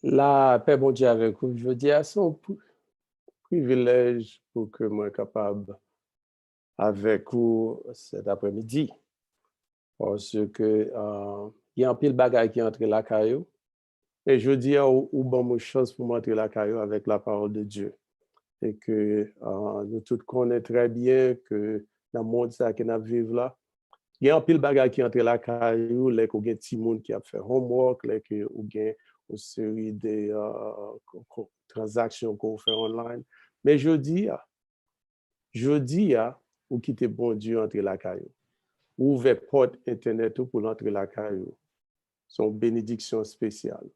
La paix, bon Dieu, avec vous. Je dis à son privilège pour que moi capable avec vous cet après-midi. Parce que il y a un pile bagaille qui entre la caillou. Et je dis ou bon mon chance pour montrer la caillou avec la parole de Dieu. Et que nous tous connaissons très bien que dans le monde ça que nous vivons là, il y a un pile bagaille qui entre la caillou, les qu'on a petit monde qui a fait homework, les que ou gain une série de transactions qu'on fait online. Mais je dis, ou quitter bon Dieu entre la caillou. Ouvrez porte Internet pour l'entre la caillou. Son bénédiction spéciale.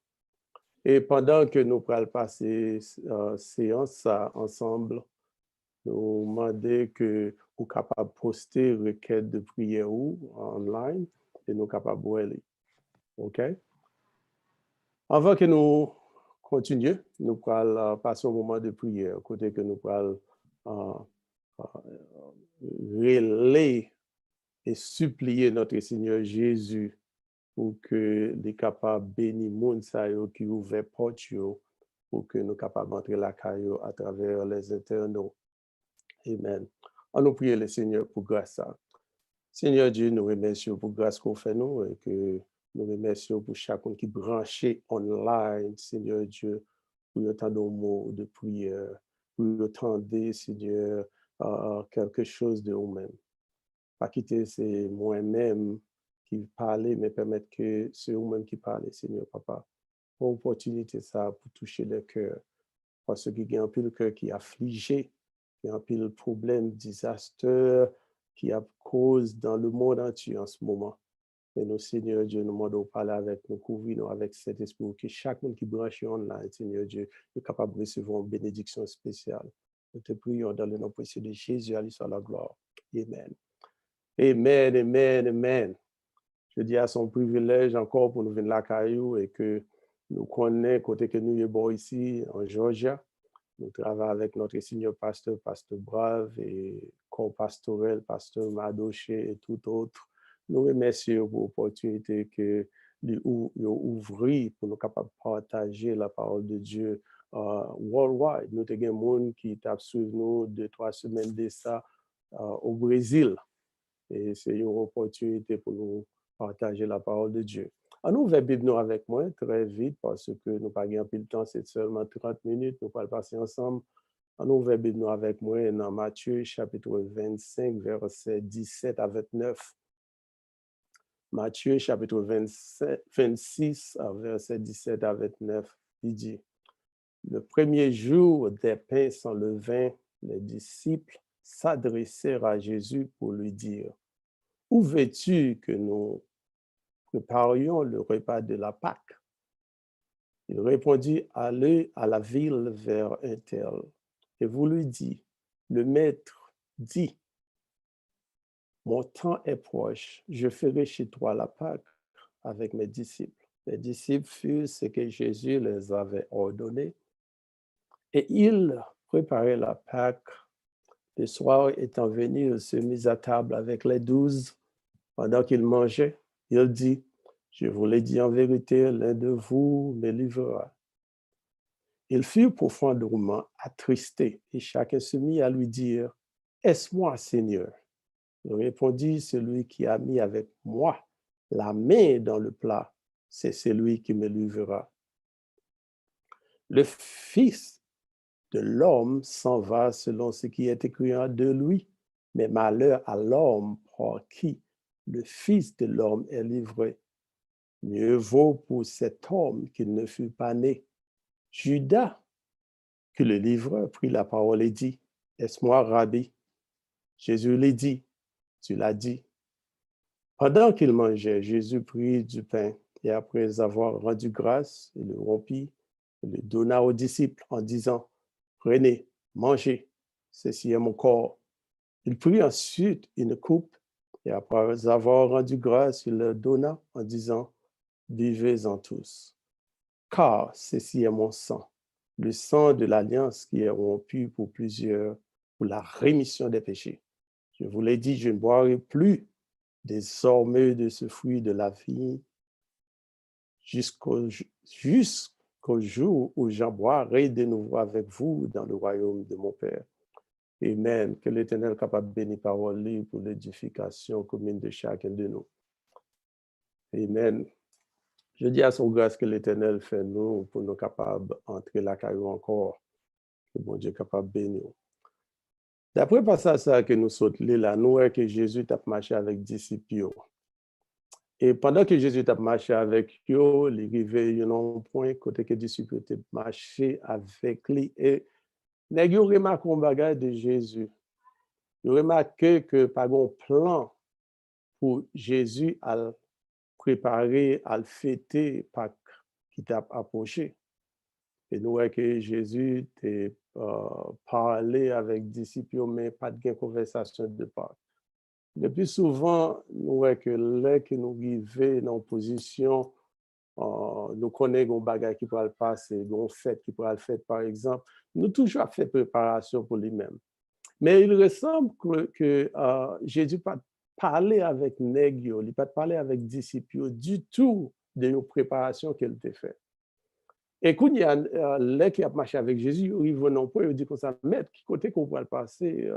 Et pendant que nous allons passer séance ça ensemble, nous demandons que vous capable de poster requête de prière ou online et nous capables de aller. OK? Avant que nous continuions, nous allons passer au moment de prière, côté que nous allons relayer et supplier notre Seigneur Jésus pour que les capables bénir monde qui ouvre porte pour que nous capables d'entrer la caillou à travers les internautes. Amen. On nous prie le Seigneur pour grâce ça. Seigneur Dieu, nous remercions pour grâce qu'on fait nous et que nous remercions pour chacun qui est branché online, Seigneur Dieu, pour autant de mots de prière, pour autant de, Seigneur, quelque chose de nous-mêmes. Pas quitter, c'est moi-même qui parle, mais permettre que c'est vous-même qui parle, Seigneur Papa. Pour opportunité ça pour toucher le cœur. Parce qu'il y a un peu le cœur qui est affligé, il y a un peu le problème, désastre qui a cause dans le monde entier en ce moment. Et nous, Seigneur Dieu, nous demandons de parler avec nous, couvrir nous avec cet esprit, que chaque monde qui branche online, Seigneur Dieu, est capable de recevoir une bénédiction spéciale. Nous te prions dans le nom précieux de Jésus, à lui soit la gloire. Amen. Amen, amen, amen. Je dis à son privilège encore pour nous venir la caillou et que nous connaissons côté que nous sommes ici en Georgia. Nous travaillons avec notre senior pasteur, pasteur Brave et corps pastorel, pasteur Madoché et tout autre. Nous remercions pour l'opportunité que nous ouvri pour nous capables de partager la parole de Dieu worldwide. Nous avons des gens qui tapent sur nous 2-3 semaines de ça au Brésil. Et c'est une opportunité pour nous partager la parole de Dieu. En ouvre Bible nous avec moi très vite parce que nous n'avons pas plus de temps, c'est seulement 30 minutes, nous allons passer ensemble. En ouvre Bible nous avec moi dans Matthieu chapitre 25, verset 17 à 29. Matthieu chapitre 26, verset 17 à 29, il dit, le premier jour des pains sans levain, les disciples s'adressèrent à Jésus pour lui dire, où veux-tu que nous préparions le repas de la Pâque? Il répondit, allez à la ville vers un tel. Et vous lui dites, le maître dit, mon temps est proche, je ferai chez toi la Pâque avec mes disciples. Les disciples furent ce que Jésus les avait ordonné. Et ils préparaient la Pâque. Le soir étant venu, il se mit à table avec les 12. Pendant qu'ils mangeaient, il dit, je vous l'ai dit en vérité, l'un de vous me livrera. Ils furent profondément attristés et chacun se mit à lui dire, est-ce moi, Seigneur? Il répondit, celui qui a mis avec moi la main dans le plat, c'est celui qui me livrera. Le Fils de l'homme s'en va selon ce qui est écrit de lui, mais malheur à l'homme par qui le Fils de l'homme est livré. Mieux vaut pour cet homme qu'il ne fût pas né. Judas, que le livreur, prit la parole et dit, est-ce moi, Rabbi? Jésus lui dit, tu l'as dit. Pendant qu'il mangeait, Jésus prit du pain et après avoir rendu grâce, il le rompit et le donna aux disciples en disant, prenez, mangez, ceci est mon corps. Il prit ensuite une coupe et après avoir rendu grâce, il le donna en disant, buvez-en tous, car ceci est mon sang, le sang de l'alliance qui est rompu pour plusieurs, pour la rémission des péchés. Je vous l'ai dit, je ne boirai plus désormais de ce fruit de la vie jusqu'au qu'au jour où j'en boirai de nouveau avec vous dans le royaume de mon Père. Amen. Que l'Éternel capable de bénir parole libre pour l'édification commune de chacun de nous. Amen. Je dis à son grâce que l'Éternel fait nous pour nous capables d'entrer la caillou encore. Que bon Dieu est capable de bénir. D'après le passage que nous sautons là, nous voyons que Jésus a marché avec les disciples. Et pendant que Jésus a marché avec eux, il est arrivé à un point côté que les disciples ont marché avec lui. Et ils ont remarqué un bagage de Jésus. Ils ont remarqué que par un plan pour Jésus à préparer, à fêter Pâques qui t'a approché. Et nous voyons que Jésus a parlé avec les disciples, mais pas de conversation de Pâques. Le plus souvent, nous voyons que là que nous arrivons dans une position, nous connaissons un bagage qui pourra le passer, une fête qui pourra le faire, par exemple, nous toujours fait préparation pour lui-même. Mais il ressemble que Jésus n'a pas parlé avec Négio, il n'a pas parlé avec disciples du tout de nos préparations qu'elle a fait. Et quand il y a là qui a marché avec Jésus, il va non pas, il dit comme ça, maître, qui côté qu'on va le passer,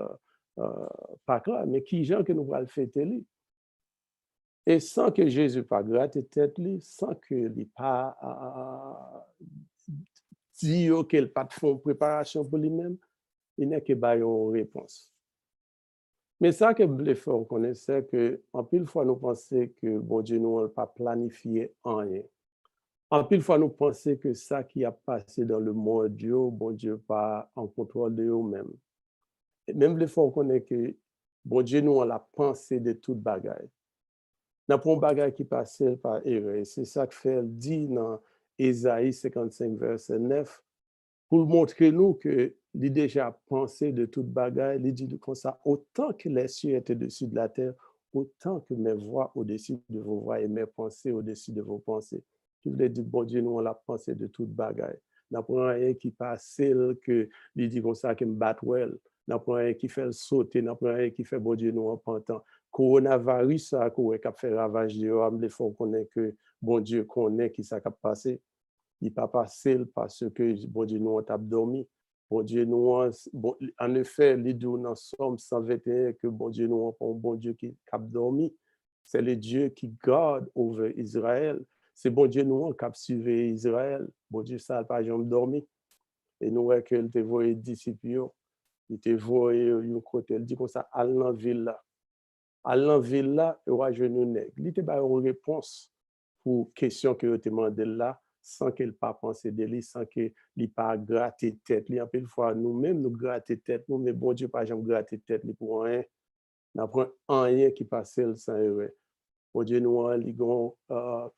pas clair, mais qui gens que nous allons le fêter. Et sans que Jésus pas gratte tête, sans que il pas dit qu'il pas de fond préparation pour lui-même, il n'est que pas une réponse. Mais ça que je faire reconnaître, c'est que en pile fois nous pensons que bon Dieu nous n'a pas planifié rien. En pile fois nous pensons que ça qui a passé dans le monde Dieu, bon Dieu pas en contrôle de nous-mêmes. Et même les fois on connaît que bon Dieu nous a la pensée de toute bagaille. N'a pas un bagage qui passe par erreur. C'est ça que fait dit dans Ésaïe 55 verset 9 pour montrer nous que il déjà pensé de toute bagaille, il dit comme ça, autant que les cieux étaient au-dessus de la terre, autant que mes voix au-dessus de vos voix et mes pensées au-dessus de vos pensées. Je voulais dire, bon Dieu, nous, on l'a pensé de toute bagaille. N'a pas rien qui passe, que il dit comme ça, qui me bat well. N'a pas rien qui fait le sauter, n'a pas rien qui fait, bon Dieu, nous, en pentant. Coronavirus, ça, qui a fait ravage de les faut connaître que, bon Dieu, connaît qui ça a passé. Il n'est pas passé parce que, bon Dieu, nous, on t'a dormi. Bon Dieu, nous, bon, en effet, les deux, dans Somme 121, que bon Dieu, nous, on un bon Dieu qui a dormi. C'est le Dieu qui garde over Israël. C'est bon Dieu, nous, qui a suivi Israël. Bon Dieu, ça n'a pas jamais dormi. Et nous, qu'il te voyait disciples, il te voyait un côté, il dit comme ça, à la ville là. À la ville là, il y a un nègre. Il te donne une réponse pour question que tu demandé là, sans qu'elle pas penser de lui, sans qu'il n'ait pas gratté tête. En peu de fois, nous-mêmes, nous gratter tête, nous, mais bon Dieu, pas jamais gratter tête pour rien. N'a pas rien qui passe sans erreur. Bon Dieu, nous,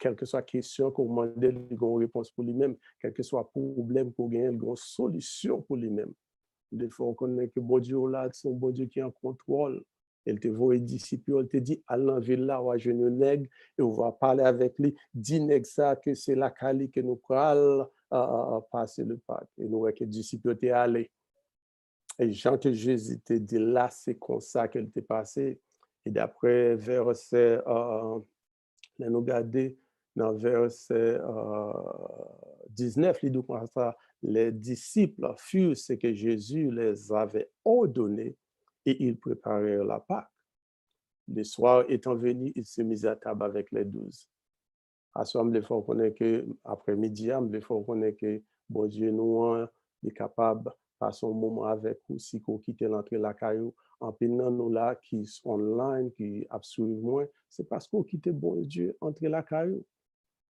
quelle que soit la question qu'on demande, il a une réponse pour lui-même. Quel que soit le problème qu'on gagne, il a une solution pour lui-même. Des fois, on connaît que bon Dieu, là, c'est un bon Dieu qui est en contrôle. Elle te voit disciple, elle te dit, à l'envie là, on va jeune nègre, et on va parler avec lui, dis nègre ça, que c'est la Cali que nous prenons passer le Pâques. Et nous voyons que le disciple était allé. Et Jean que Jésus te dit là, c'est comme ça qu'elle t'est passée. Et d'après verset, nous regarder dans verset 19, il dit comme ça, les disciples furent ce que Jésus les avait ordonné et ils préparèrent la Pâque. Le soir étant venu, ils se mirent à table avec les 12. À ce moment, il faut connaître que après-midi, il faut connaître que bon Dieu nous est capable de passer un moment avec vous si qu'on quitte l'entrée de la caillou. En pendant nous là qui sont online, qui absolument, c'est parce qu'on quitte bon Dieu entrer la caillou.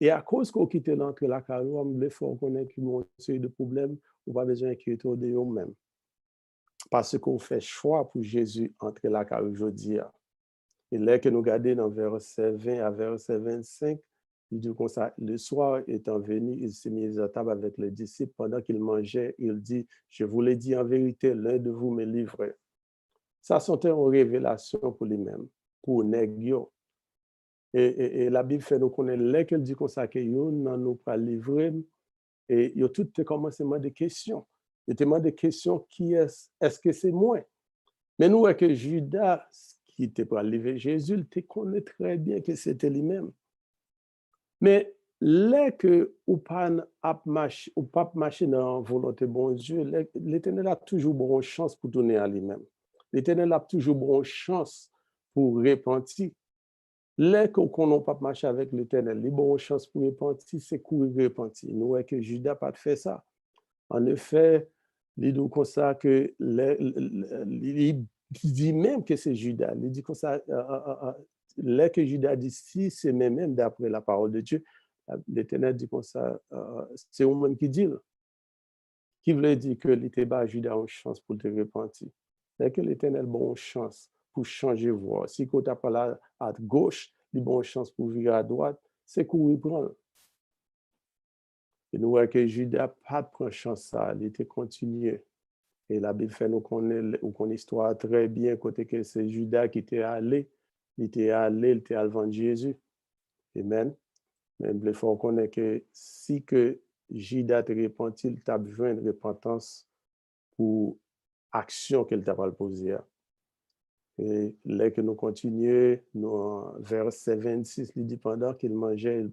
Et à cause qu'on quitte l'entrée de la caillou, il faut connaître qu'il y a une série de problèmes, on va besoin d'inquiéter de nous-mêmes. Parce qu'on fait choix pour Jésus entrer la caillou aujourd'hui. Et là que nous regardons dans verset 20 à verset 25, il dit comme ça, le soir étant venu, il s'est mis à table avec les disciples. Pendant qu'il mangeait, il dit, je vous l'ai dit en vérité, l'un de vous me livrait. Ça sentait une révélation pour lui-même, pour Négio. Et la Bible fait nous connaître, là qu'elle dit comme ça, que nous pas livré, et il y a tout le commencement de questions. Il demande des questions, qui est-ce que c'est moi? Mais nous voyons que Judas, qui était pour livrer Jésus, il te connaît très bien que c'était lui-même. Mais les que ou pas ou pas marcher dans la volonté bon Dieu, l'Éternel a toujours bonne chance pour donner à lui-même. L'Éternel a toujours bonne chance pour repentir. Les qu'on n'a pas marché avec l'Éternel, les bonnes chances pour repentir, c'est courir repentir. Nous voyons que Judas n'a pas fait ça. En effet, il dit comme ça que il dit même que c'est Judas. Il dit comme ça, là que Judas dit si, c'est même d'après la parole de Dieu. L'Éternel dit comme ça, c'est au même qui dit, qui voulait dire que l'Éternel Judas a une chance pour te repentir. C'est que l'Éternel a une chance pour changer voie. Si tu n'as pas là à gauche, il a une chance pour virer à droite, c'est courir prendre. Et nous voyons que Judas n'a pas pris chance ça, il était continué. Et la Bible fait nous connaître l'histoire très bien, côté que c'est Judas qui était allé, il était allé vendre Jésus. Amen. Mais il faut connaître que si que Judas te repenti, il t'a besoin de repentance pour action qu'il t'a pas posé. Et là que nous continuons, verset 26, il dit pendant qu'il mangeait,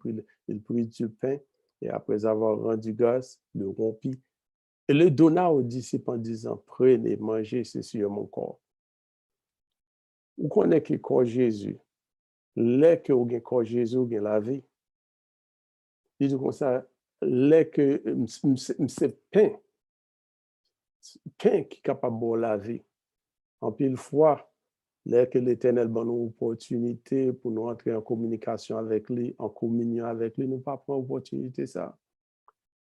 il prit du pain et après avoir rendu grâce, le rompit et le donna aux disciples en disant, prenez, mangez, c'est sur mon corps. Vous connaissez que corps Jésus, là que vous avez corps Jésus, vous avez la vie. Il dit comme ça, là que c'est pain qui est capable de la vie. En pile fois, là que l'Éternel donne une opportunité pour nous entrer en communication avec lui, en communion avec lui, nous pas prendre l'opportunité ça.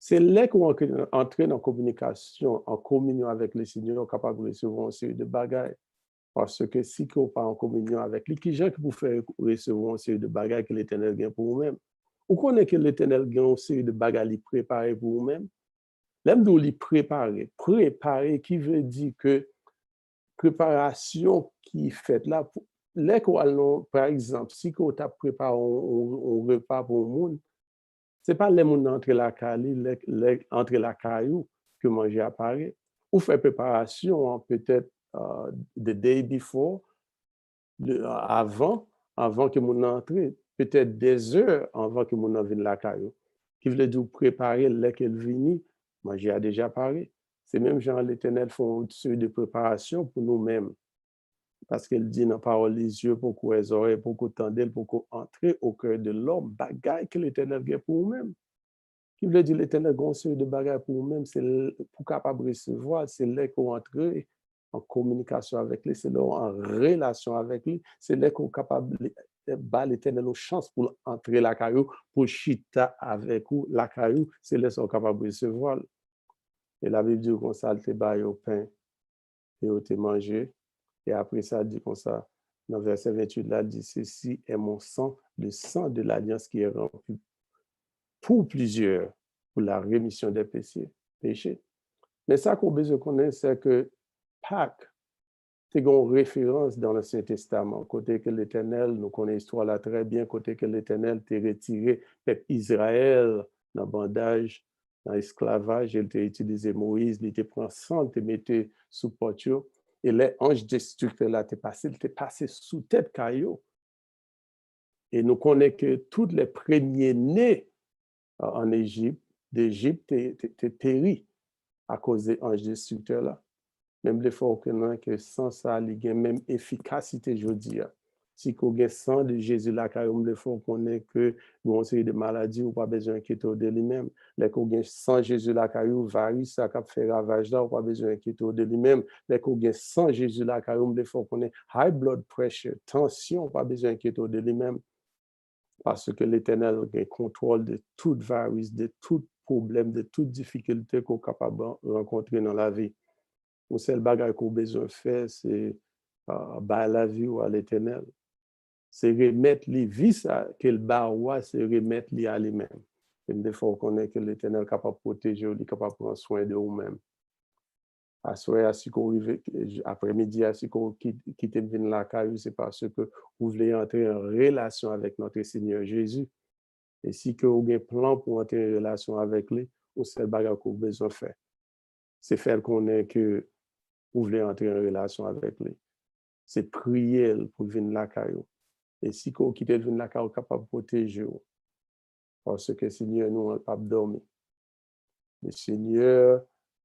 C'est là qu'on entre en communication, en communion avec le Seigneur, capable de recevoir une série de bagages. Parce que si on n'est pas en communion avec lui, qui est pour faire recevoir une série de bagages que l'Éternel gagne pour vous-même? Ou connaît que l'Éternel gagne une série de bagages préparés pour vous-même? L'aime de les préparer. Préparer qui veut dire que préparation qui est faite là, par exemple, si on t'a préparé un repas pour le monde, ce n'est pas les gens entre la caillou que manger apparaît. Ou faire préparation peut-être the day before, avant que mon entre, peut-être des heures avant que mon vienne la caillou. Qui veut dire préparer les qu'elle vient, manger a déjà paré. C'est même genre l'Éternel font une série de préparation pour nous-mêmes. Parce qu'elle dit dans la parole les yeux, pour qu'on les oreilles, pour qu'on tende, pour qu'on entre au cœur de l'homme, bagaille que l'Éternel gagne pour nous-mêmes. Qui veut dire l'Éternel gagne une série de bagailles pour nous-mêmes, c'est pour capable recevoir, c'est là qu'on entre en communication avec lui, c'est là en relation avec lui, c'est là qu'on est capable de battre l'Éternel une chance pour entrer la caillou, pour chita avec vous, la caillou, c'est là qu'on est capable de recevoir. Et la Bible dit qu'on ça, te baille au pain et au te manger. Et après ça, dit comme ça, dans verset 28, là, dit ceci est mon sang, le sang de l'alliance qui est rempli pour plusieurs, pour la rémission des péchés. Mais ça qu'on a besoin de connaître, c'est que Pâques, c'est une référence dans l'Ancien Testament. Côté que l'Éternel, nous connaissons l'histoire là très bien, côté que l'Éternel t'a retiré peuple Israël dans le bandage, dans l'esclavage, il t'a utilisé Moïse, il t'a pris sang, il t'a mis sous portio, et les anges destructeurs là, il t'a passé sous tête caillou. Et nous connaissons que tous les premiers-nés en Égypte, d'Égypte, t'es péri à cause des anges destructeurs là. Même les fois que sans ça, il y a même efficacité, je dis. Si on a sang de Jésus là, quand les fois qu'on est que bon série de maladies ou pas besoin d'inquiéter de lui-même. Les qu'on a sans Jésus là, quand virus ça cap fait ravage là, ou pas besoin d'inquiéter de lui-même. Les qu'on a sans Jésus là, quand les fois qu'on est high blood pressure, tension, pas besoin d'inquiéter de lui-même. Parce que l'Éternel a contrôle de tout virus, de tout problème, de toute difficulté qu'on est capable de rencontrer dans la vie. Le seul bagage qu'on a besoin de faire, c'est la vie ou à l'Éternel. C'est remettre les vies qu'il bat, c'est remettre les à lui-même. Et des fois, on connaît que l'Éternel est capable de protéger, il est capable de prendre soin de vous-même. À soir, après-midi, si vous quittez la caillou, c'est parce que vous voulez entrer en relation avec notre Seigneur Jésus. Et si vous avez un plan pour entrer en relation avec lui, c'est le seul bagage qu'on a besoin de faire. C'est faire qu'on est que vous voulez entrer en relation avec lui. C'est prier pour venir la caillou. Et si vous quittez venir la caillou, capable de protéger. Parce que Seigneur, nous, on n'a pas dormi. Le Seigneur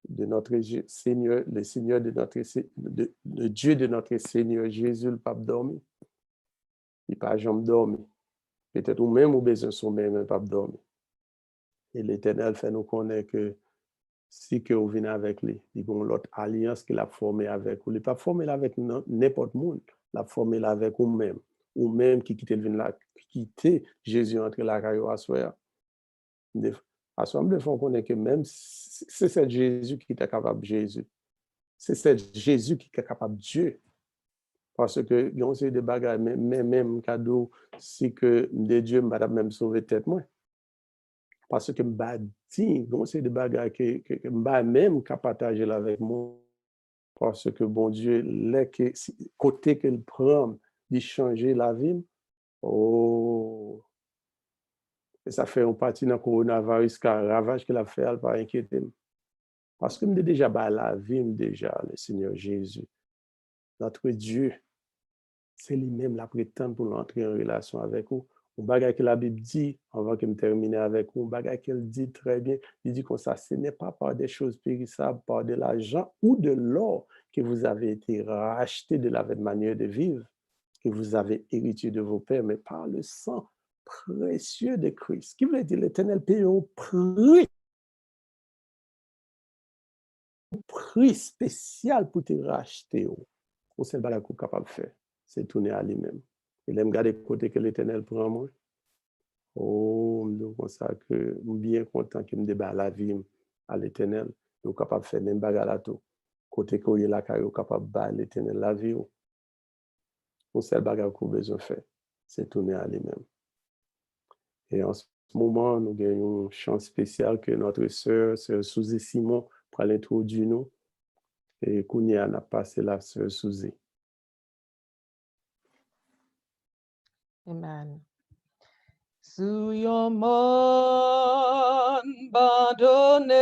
de notre Seigneur, le Seigneur de notre le Dieu de notre Seigneur Jésus, le pape dormi. Il n'a pas jamais dormi. Peut-être ou même ou besoin de sommeil, mais pas dormi. Et l'Éternel fait nous connaître que si que vous venez avec lui, il y a l'autre alliance qu'il a formée avec vous. Il n'a pas formé avec n'importe monde. Il a formé avec vous-même. Ou même qui quitte Jésus entre la caillou à soi. À soi, de fois, on connaît que même c'est ce Jésus qui est capable de Jésus. C'est ce Jésus qui est capable de Dieu. Parce que, il y a aussi des bagages, même cadeau, si que de Dieu m'a même sauvé tête moi. Parce que m'a dit, il y a aussi des bagages que m'a même qu'à partager avec moi. Parce que, bon Dieu, les côté qu'il prend, de changer la vie, oh, et ça fait un partie dans le coronavirus, car ravage qu'il a fait, elle pas inquiéter. Parce que me déjà la vie, déjà, le Seigneur Jésus, notre Dieu, c'est lui-même la prétend pour entrer en relation avec vous. Un bagage que la Bible dit, avant que je termine avec vous, un bagage qu'elle dit très bien, il dit comme ça, ce n'est pas par des choses périssables, par de l'argent ou de l'or que vous avez été rachetés de la manière de vivre, que vous avez hérité de vos pères, mais par le sang précieux de Christ. Qui veut dire l'Éternel paye au prix spécial pour te racheter. On sait pas qu'on est capable de faire. C'est tourner à lui-même. Il aime garder côté que l'Éternel prend moi. Oh, je comme ça que je suis bien content qu'il me débat la vie à l'Éternel. Je suis capable de faire même bagarre là tout. Côté que il est là, il est capable de battre l'Éternel la vie. On sait bagarre qu'on a besoin de faire. C'est tourner à lui-même. Et en ce moment, nous gagnons une chance spéciale que notre sœur Suzy Simon, pour l'introduire nous. Et Kounia a passé la sœur Suzy. Amen. Sous yon monde abandonné,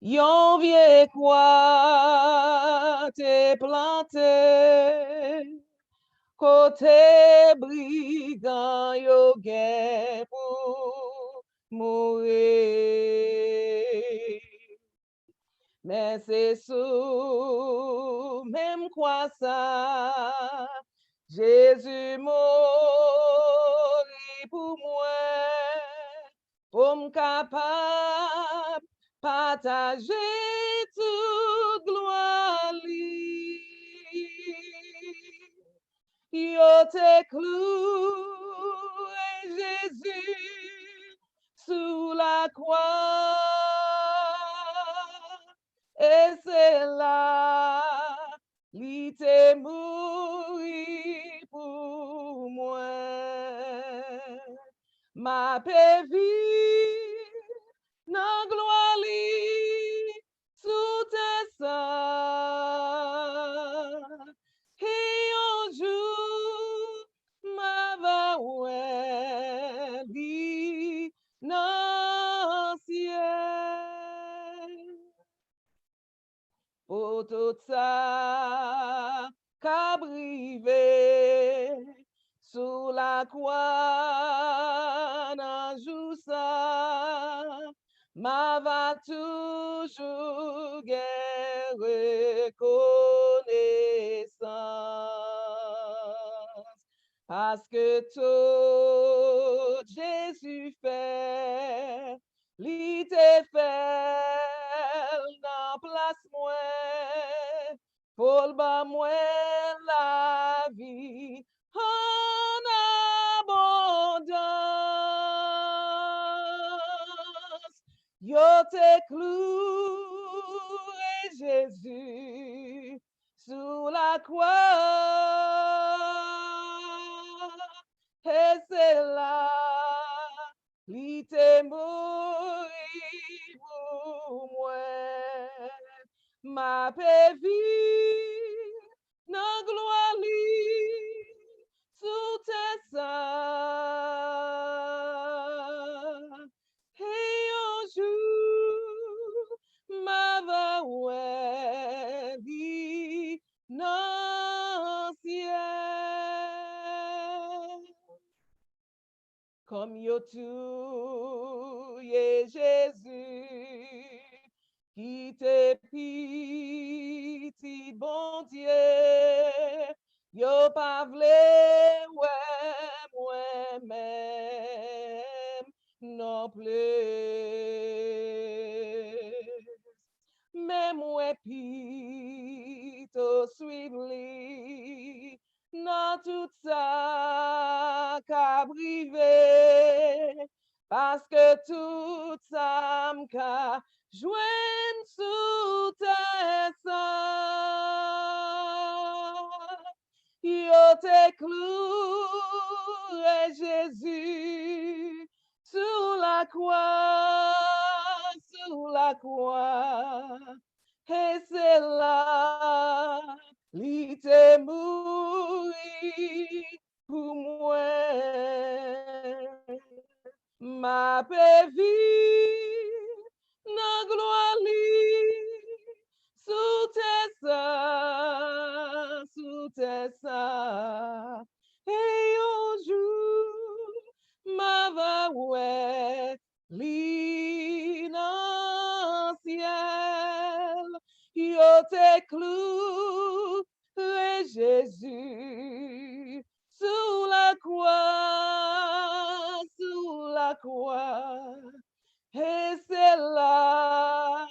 yon vie quoi te planté, côté brigand yo gen pour mourir. Mais c'est sous même quoi ça, Jésus mourit pour moi, pour me capable partager toute gloire. Yo te cloué Jésus sous la croix, et c'est là, il t'est mouru pour moi. Ma paix vie, nan gloire li, sous tes seins. Et un jour, ma va li, nan ciel. Pour tout ça, qu'a brivé, sous la croix, nan jou ça, ma va toujours gen reconnaissance. Parce que tout Jésus fait, li te fait dans place moi, pour le bas moi la vie en abondance. Yo te cloué Jésus sous la croix, et c'est là, il t'est mouru pour moi. Ma paix vie, nan gloire li, sous tes seins. Et un jour, ma va li, nan ciel. Comme yo touye Jésus, qui te piti, bon Dieu, yo pa vle moi-même non plus. Mais moi pito suivre li, dans tout ça qu'a privé, parce que tout ça m'ka joindre sous tes seins. Yo te cloué Jésus sur la croix, et c'est là, li te mouri pour moi. Ma paix vie, na gloire li, sous tes seins, et un jour, ma va ouais, li nan ciel, yo te clou, le Jésus, sous la croix, et c'est là,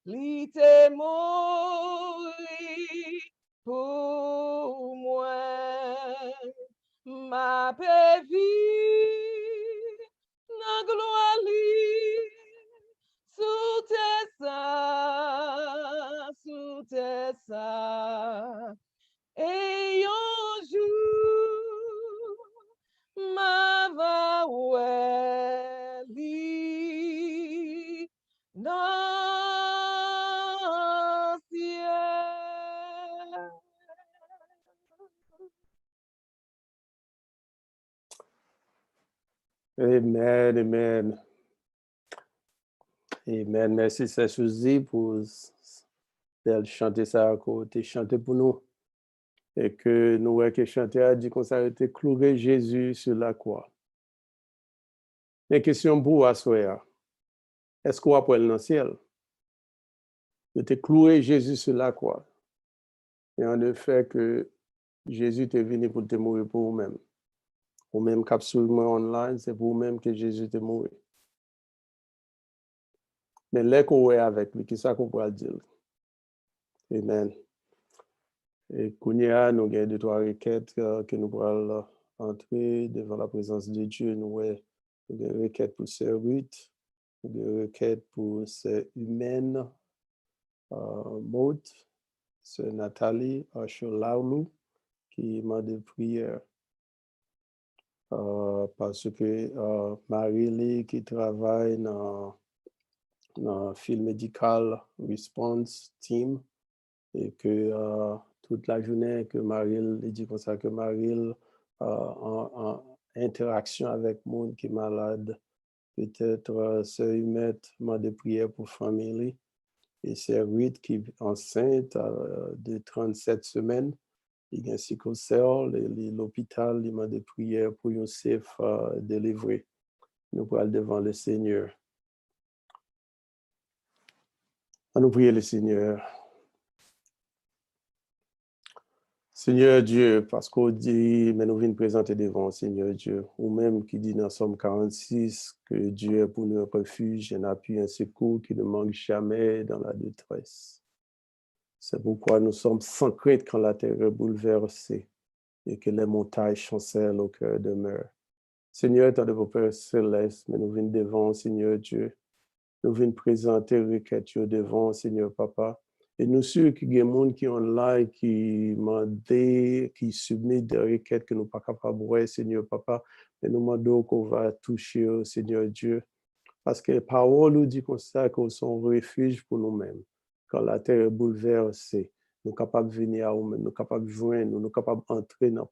li te mouri pour moi. Ma paix vie, na gloire li, sous tes seins, et un jour, ma va ouais li dans ciel. Amen, amen. Amen. Merci, Sœur Suzy, pour chanter ça à côté, chanter pour nous. Et que nous voyons que chanter a dit qu'on s'est cloué Jésus sur la croix. Mais question pour vous, soeur, est-ce qu'on va pour dans le ciel? De te clouer Jésus sur la croix. Et en effet que Jésus est venu pour te mourir pour vous-même. Ou même capsule online, c'est pour vous-même que Jésus est mort. Mais là qu'on est avec lui, qu'est-ce qu'on pourra dire? Amen. Et Kounia, nous avons 2-3 requêtes que nous pourrons entrer devant la présence de Dieu. Nous avons des requêtes pour Sœur Ruth, des requêtes pour Sœur Humaine, Maud, Sœur Nathalie, Archer Laoulou, qui m'a des prières. Parce que Marie-Lee qui travaille dans le field médical response team et que toute la journée que Marie-Lee dit comme ça que Marie-Lee en interaction avec le monde qui est malade, peut-être Sœur Humette m'a des prières pour famille et Sœur Ruth qui est enceinte de 37 semaines. Il y a un psychocell, l'hôpital, il m'a des prières pour une safe delivery. Nous pourrons devant le Seigneur. À nous prier le Seigneur. Seigneur Dieu, parce qu'on dit, mais nous venons présenter devant Seigneur Dieu, ou même qui dit dans Somme 46 que Dieu est pour nous un refuge, un appui, un secours qui ne manque jamais dans la détresse. C'est pourquoi nous sommes sans crainte quand la terre est bouleversée et que les montagnes chancellent au cœur demeure. Seigneur, tant de vos Pères célestes, mais nous venons devant, Seigneur Dieu. Nous venons présenter requête devant, Seigneur Papa. Et nous sûrs qu'il y a des gens qui sont là, qui demandent, qui submettent des requêtes que nous ne sommes pas capables de voir, Seigneur Papa. Mais nous demandons qu'on va toucher, Seigneur Dieu. Parce que la parole nous dit comme ça qu'on est un refuge pour nous-mêmes. Quand la terre est bouleversée, nous sommes capables de venir à nous-mêmes, nous sommes capables de joindre, nous sommes capables d'entrer dans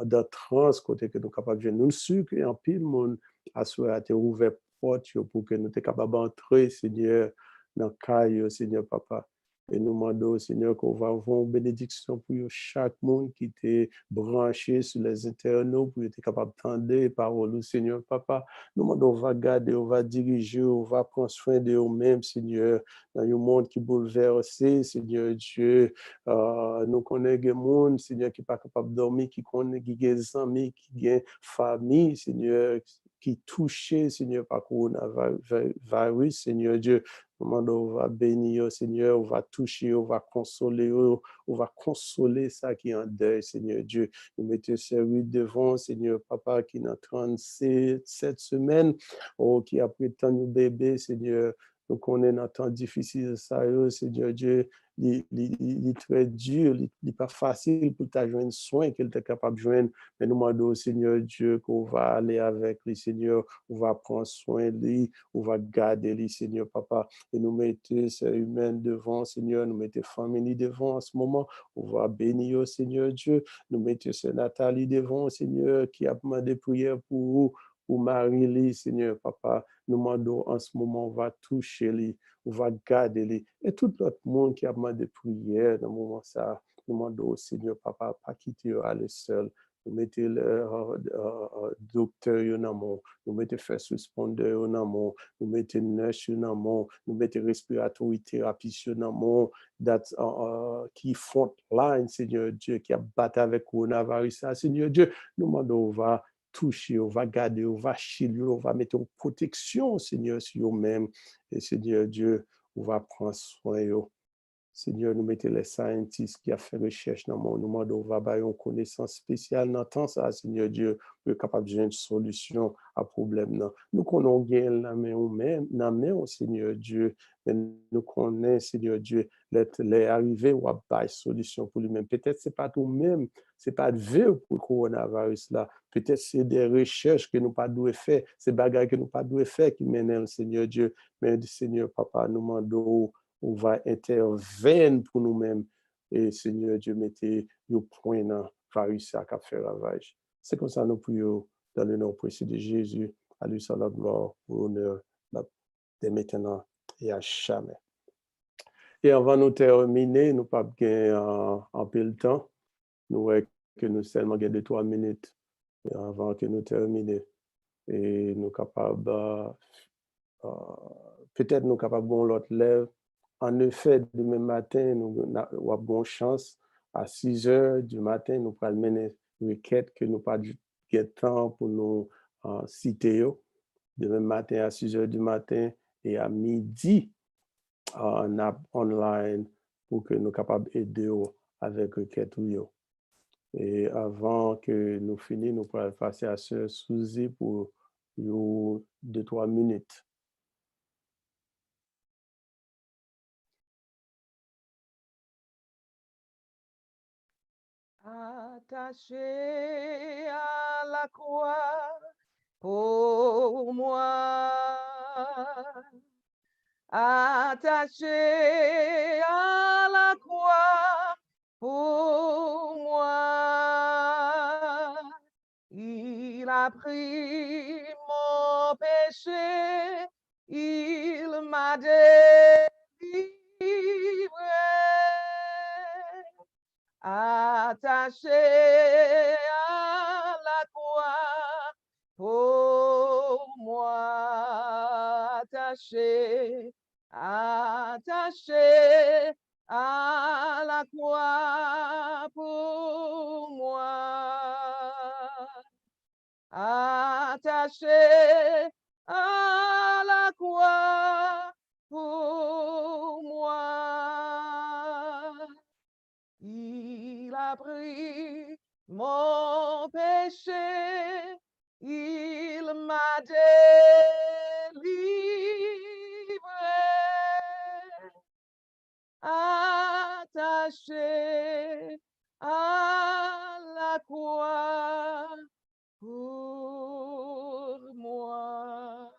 la transe côté que nous sommes capables de joindre. Nous sommes sûrs qu'il y a un pile de monde à souhaiter à ouvert porte pour que nous soyons capables d'entrer, Seigneur, dans le caille, Seigneur Papa. Et nous demandons, Seigneur, qu'on va avoir une bénédiction pour chaque monde qui était branché sur les internautes, pour être capable d'entendre les paroles, Seigneur, Papa. Nous demandons, on va garder, on va diriger, on va prendre soin de nous-mêmes, Seigneur, dans un monde qui bouleversé, Seigneur Dieu. Nous connaissons des monde, Seigneur, qui n'est pas capable de dormir, qui connaît, qui a des amis, qui a famille, Seigneur, qui touché, Seigneur, par coronavirus, Seigneur Dieu. On va bénir, Seigneur, on va toucher, on va consoler, on va consoler ça qui est en deuil, Seigneur Dieu. Nous mettons celui devant, Seigneur Papa, qui est en 37 semaines, oh, qui a pris tant de bébés, Seigneur. Nous connaissons un temps difficile, ça, Seigneur Dieu. Il est très dur, il n'est pas facile pour ta joindre soin qu'il est capable de joindre. Mais nous demandons, Seigneur Dieu, qu'on va aller avec lui, Seigneur, on va prendre soin de lui, on va garder lui, Seigneur Papa. Et nous mettons ces humains devant, Seigneur, nous mettons famille devant en ce moment. On va bénir, Seigneur Dieu. Nous mettons ces Nathalie devant, Seigneur, qui a demandé prière pour Marie, Seigneur Papa. Nous demandons en ce moment, on va toucher lui, on va garder lui. Et tout l'autre monde qui a demandé prière dans ce moment, ça, nous demandons, Seigneur Papa, pas quitter aller seul. Nous mettons le docteur dans mon, nous mettons first responder dans mon, nous mettons nurse dans mon, nous mettons respiratory thérapie dans mon, qui front line, Seigneur Dieu, qui a battu avec coronavirus, Seigneur Dieu, nous demandons, on va toucher, on va garder, on va chiler, on va mettre une protection, Seigneur, sur eux-mêmes. Et Seigneur Dieu, on va prendre soin d'eux. Seigneur, nous mettons les scientists qui ont fait recherche dans mon monde, on va avoir une connaissance spéciale dans temps ça, Seigneur Dieu, pour être capable de trouver une solution à problème. Nous connaissons bien la main, Seigneur Dieu, mais nous connaissons, Seigneur Dieu, les arrivées ou à une solution pour lui-même. Peut-être ce n'est pas tout-même, ce n'est pas vrai pour le coronavirus là. Peut-être c'est des recherches que nous pas dû faire, c'est des bagages que nous pas dû faire qui mènent, Seigneur Dieu. Mais Seigneur Papa, nous demandons, on va intervenir pour nous-mêmes. Et Seigneur Dieu, mettez le point dans virus à faire ravage. C'est comme ça nous prions dans le nom précieux de Jésus. À lui soit la gloire, l'honneur, dès maintenant et à jamais. Et avant de terminer, nous pas gagner un peu le temps. Nous voyons que nous seulement gagner 2-3 minutes avant que nous terminions. Et nous capables, peut-être nous capables de l'autre lèvre. En effet, demain matin, nous avons bonne chance. À 6 heures du matin, nous pourrons mener une requête que nous pas de temps pour nous citer. Demain matin, à 6 heures du matin et à midi, en online pour que nous soyons capables d'aider avec requête. Et avant que nous finissions, nous pourrons passer à ce Suzy pour 2-3 minutes. Attaché à la croix pour moi, attaché à la croix pour moi, il a pris mon péché, il m'a délivré. Attaché à la croix pour moi, attaché à la croix pour moi, attaché à la croix pour moi. Il a pris mon péché, il m'a délivré, attaché à la croix pour moi.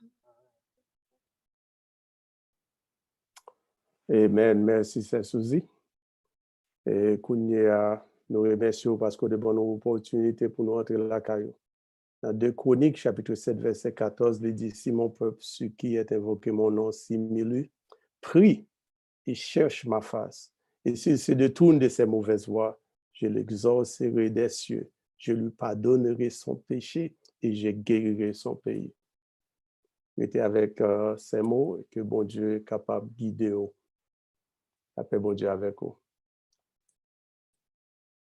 Amen. Merci, c'est Suzy. Et nous remercions parce que de bonnes opportunités pour nous entrer la caillou. Dans 2 Chroniques, chapitre 7, verset 14, il dit, si mon peuple, ce qui est invoqué mon nom, s'humilie, prie et cherche ma face. Et s'il se détourne de ses mauvaises voies, je l'exaucerai des cieux, je lui pardonnerai son péché et je guérirai son pays. Mettez avec ces mots que bon Dieu est capable de guider. La paix, bon Dieu, avec vous.